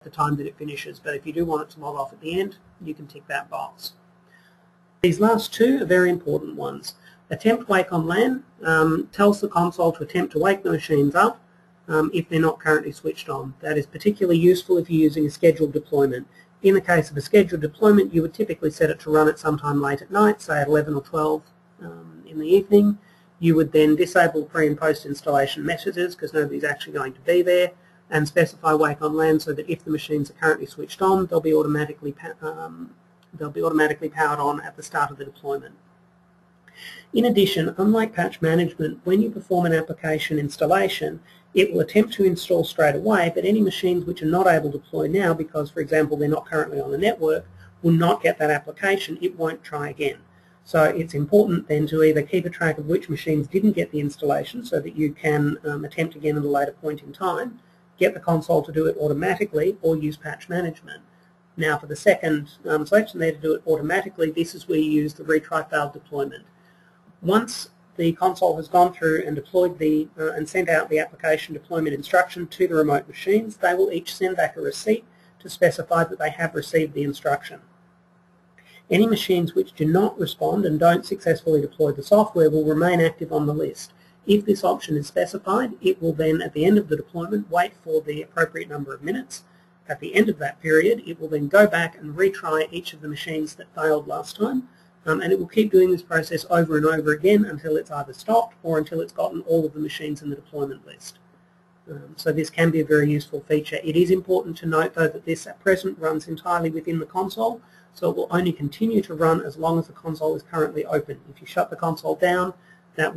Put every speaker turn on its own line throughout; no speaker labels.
the time that it finishes. But if you do want it to log off at the end, you can tick that box. These last two are very important ones. Attempt wake on LAN tells the console to attempt to wake the machines up if they're not currently switched on. That is particularly useful if you're using a scheduled deployment. In the case of a scheduled deployment, you would typically set it to run at sometime late at night, say at 11 or 12 in the evening. You would then disable pre and post installation messages because nobody's actually going to be there, and specify wake on LAN so that if the machines are currently switched on, they'll be automatically powered on at the start of the deployment. In addition, unlike patch management, when you perform an application installation, it will attempt to install straight away, but any machines which are not able to deploy now because, for example, they're not currently on the network, will not get that application. It won't try again. So it's important then to either keep a track of which machines didn't get the installation so that you can attempt again at a later point in time, get the console to do it automatically, or use patch management. Now for the second selection there to do it automatically, this is where you use the retry failed deployment. Once the console has gone through and deployed and sent out the application deployment instruction to the remote machines, they will each send back a receipt to specify that they have received the instruction. Any machines which do not respond and don't successfully deploy the software will remain active on the list. If this option is specified, it will then, at the end of the deployment, wait for the appropriate number of minutes. At the end of that period, it will then go back and retry each of the machines that failed last time, and it will keep doing this process over and over again until it's either stopped or until it's gotten all of the machines in the deployment list. So this can be a very useful feature. It is important to note, though, that this at present runs entirely within the console, so it will only continue to run as long as the console is currently open. If you shut the console down, that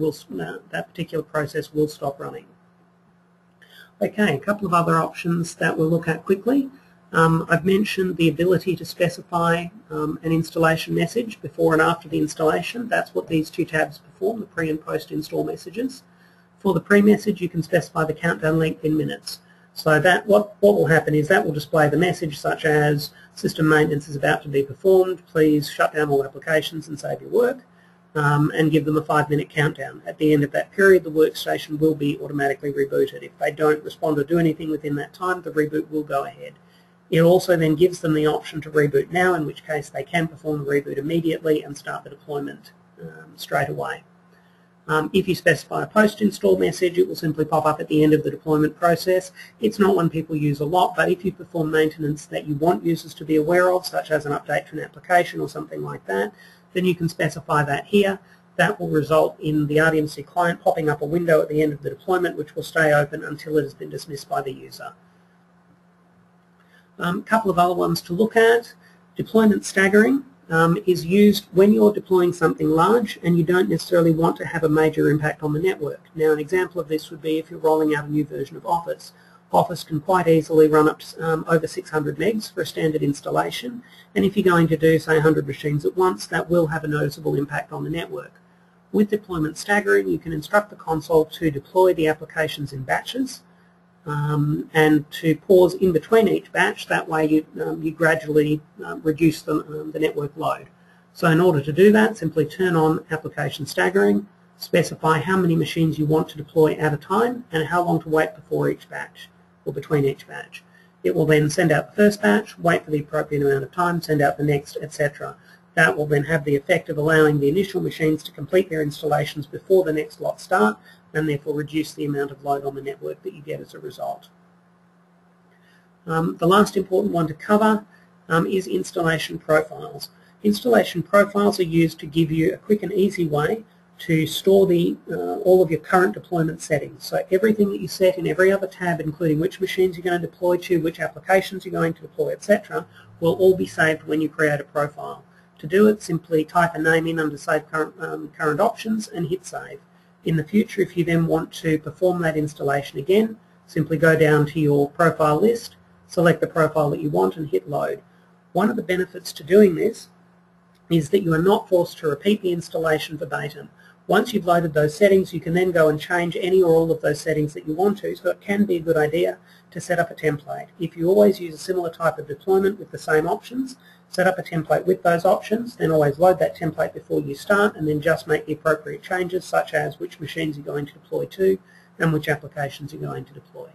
particular process will stop running. Okay, a couple of other options that we'll look at quickly. I've mentioned the ability to specify an installation message before and after the installation. That's what these two tabs perform, the pre and post install messages. For the pre-message, you can specify the countdown length in minutes. So that what will happen is that will display the message such as system maintenance is about to be performed, please shut down all applications and save your work, and give them a 5-minute countdown. At the end of that period, the workstation will be automatically rebooted. If they don't respond or do anything within that time, the reboot will go ahead. It also then gives them the option to reboot now, in which case they can perform the reboot immediately and start the deployment straight away. If you specify a post-install message, it will simply pop up at the end of the deployment process. It's not one people use a lot, but if you perform maintenance that you want users to be aware of, such as an update to an application or something like that, then you can specify that here. That will result in the RDMC client popping up a window at the end of the deployment, which will stay open until it has been dismissed by the user. A couple of other ones to look at. Deployment staggering is used when you're deploying something large and you don't necessarily want to have a major impact on the network. Now, an example of this would be if you're rolling out a new version of Office. Office can quite easily run up to over 600 megs for a standard installation, and if you're going to do, say, 100 machines at once, that will have a noticeable impact on the network. With deployment staggering, you can instruct the console to deploy the applications in batches, and to pause in between each batch. That way you gradually reduce the network load. So in order to do that, simply turn on application staggering, specify how many machines you want to deploy at a time and how long to wait before each batch or between each batch. It will then send out the first batch, wait for the appropriate amount of time, send out the next, etc. That will then have the effect of allowing the initial machines to complete their installations before the next lot start, and therefore reduce the amount of load on the network that you get as a result. The last important one to cover is installation profiles. Installation profiles are used to give you a quick and easy way to store all of your current deployment settings. So everything that you set in every other tab, including which machines you're going to deploy to, which applications you're going to deploy, etc., will all be saved when you create a profile. To do it, simply type a name in under Save Current Options and hit Save. In the future, if you then want to perform that installation again, simply go down to your profile list, select the profile that you want and hit Load. One of the benefits to doing this is that you are not forced to repeat the installation verbatim. Once you've loaded those settings, you can then go and change any or all of those settings that you want to, so it can be a good idea to set up a template. If you always use a similar type of deployment with the same options, set up a template with those options, then always load that template before you start, and then just make the appropriate changes, such as which machines you're going to deploy to and which applications you're going to deploy.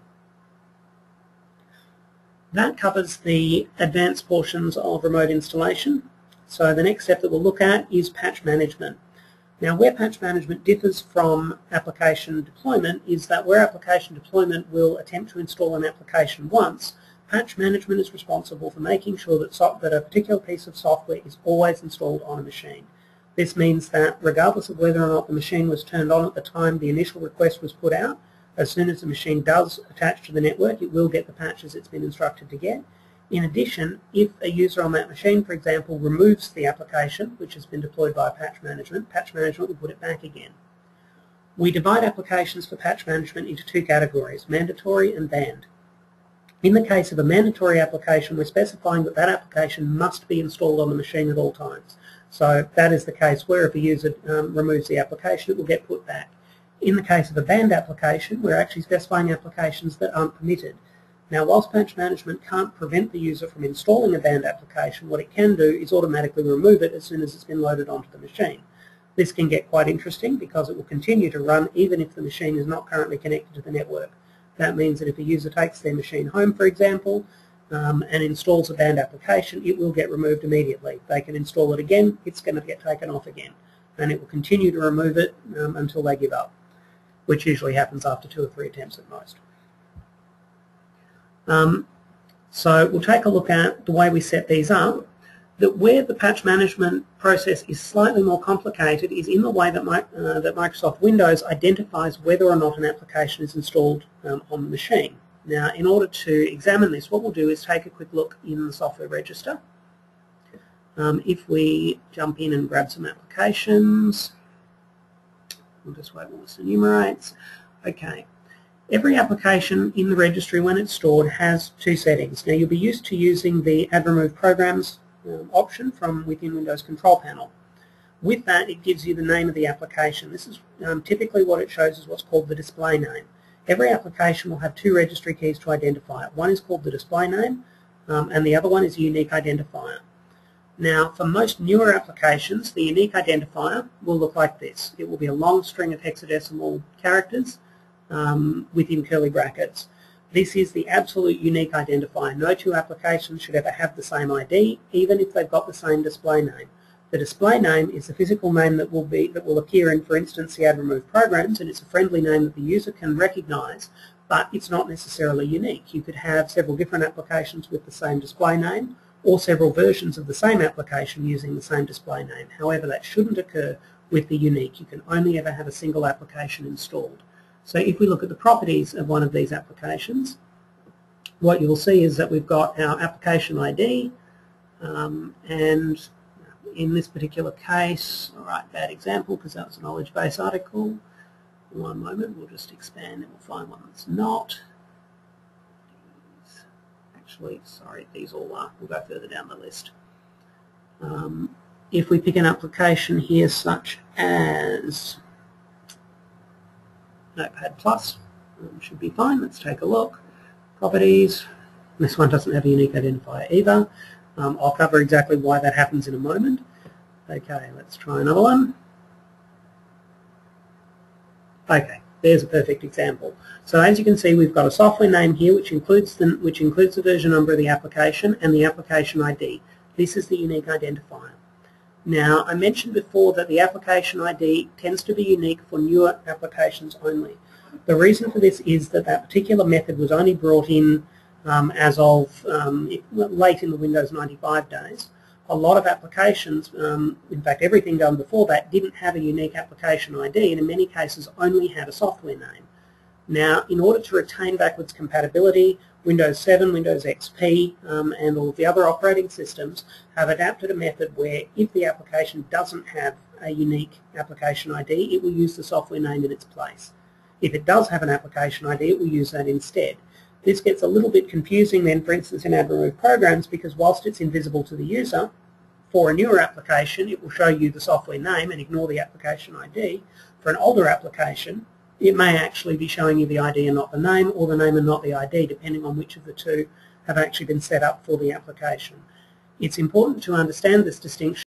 That covers the advanced portions of remote installation. So the next step that we'll look at is patch management. Now, where patch management differs from application deployment is that where application deployment will attempt to install an application once, patch management is responsible for making sure that a particular piece of software is always installed on a machine. This means that regardless of whether or not the machine was turned on at the time the initial request was put out, as soon as the machine does attach to the network, it will get the patches it's been instructed to get. In addition, if a user on that machine, for example, removes the application, which has been deployed by patch management will put it back again. We divide applications for patch management into two categories, mandatory and banned. In the case of a mandatory application, we're specifying that that application must be installed on the machine at all times. So that is the case where if a user removes the application, it will get put back. In the case of a banned application, we're actually specifying applications that aren't permitted. Now, whilst patch management can't prevent the user from installing a banned application, what it can do is automatically remove it as soon as it's been loaded onto the machine. This can get quite interesting because it will continue to run even if the machine is not currently connected to the network. That means that if a user takes their machine home, for example, and installs a banned application, it will get removed immediately. They can install it again, it's going to get taken off again, and it will continue to remove it until they give up, which usually happens after 2 or 3 attempts at most. So we'll take a look at the way we set these up. That where the patch management process is slightly more complicated is in the way that Microsoft Windows identifies whether or not an application is installed on the machine. Now, in order to examine this, what we'll do is take a quick look in the software register. If we jump in and grab some applications, we'll just wait while this enumerates. Okay. Every application in the registry, when it's stored, has 2 settings. Now, you'll be used to using the Add Remove Programs option from within Windows Control Panel. With that, it gives you the name of the application. This is typically what it shows is what's called the display name. Every application will have 2 registry keys to identify it. One is called the display name, and the other one is a unique identifier. Now, for most newer applications, the unique identifier will look like this. It will be a long string of hexadecimal characters within curly brackets. This is the absolute unique identifier. No 2 applications should ever have the same ID, even if they've got the same display name. The display name is the physical name that will appear in, for instance, the Add Remove Programs, and it's a friendly name that the user can recognise, but it's not necessarily unique. You could have several different applications with the same display name, or several versions of the same application using the same display name. However, that shouldn't occur with the unique. You can only ever have a single application installed. So if we look at the properties of one of these applications, what you'll see is that we've got our application ID, and in this particular case, all right, bad example because that was a knowledge base article. One moment, we'll just expand and we'll find one that's not. Actually, sorry, these all are. We'll go further down the list. If we pick an application here such as Notepad+, should be fine. Let's take a look. Properties. This one doesn't have a unique identifier either. I'll cover exactly why that happens in a moment. Okay, let's try another one. Okay, there's a perfect example. So as you can see, we've got a software name here which includes the version number of the application and the application ID. This is the unique identifier. Now, I mentioned before that the application ID tends to be unique for newer applications only. The reason for this is that that particular method was only brought in as of late in the Windows 95 days. A lot of applications, in fact everything done before that, didn't have a unique application ID and in many cases only had a software name. Now, in order to retain backwards compatibility, Windows 7, Windows XP, and all of the other operating systems have adapted a method where if the application doesn't have a unique application ID, it will use the software name in its place. If it does have an application ID, it will use that instead. This gets a little bit confusing then, for instance, in Add Remove Programs, because whilst it's invisible to the user, for a newer application, it will show you the software name and ignore the application ID. For an older application, it may actually be showing you the ID and not the name, or the name and not the ID, depending on which of the two have actually been set up for the application. It's important to understand this distinction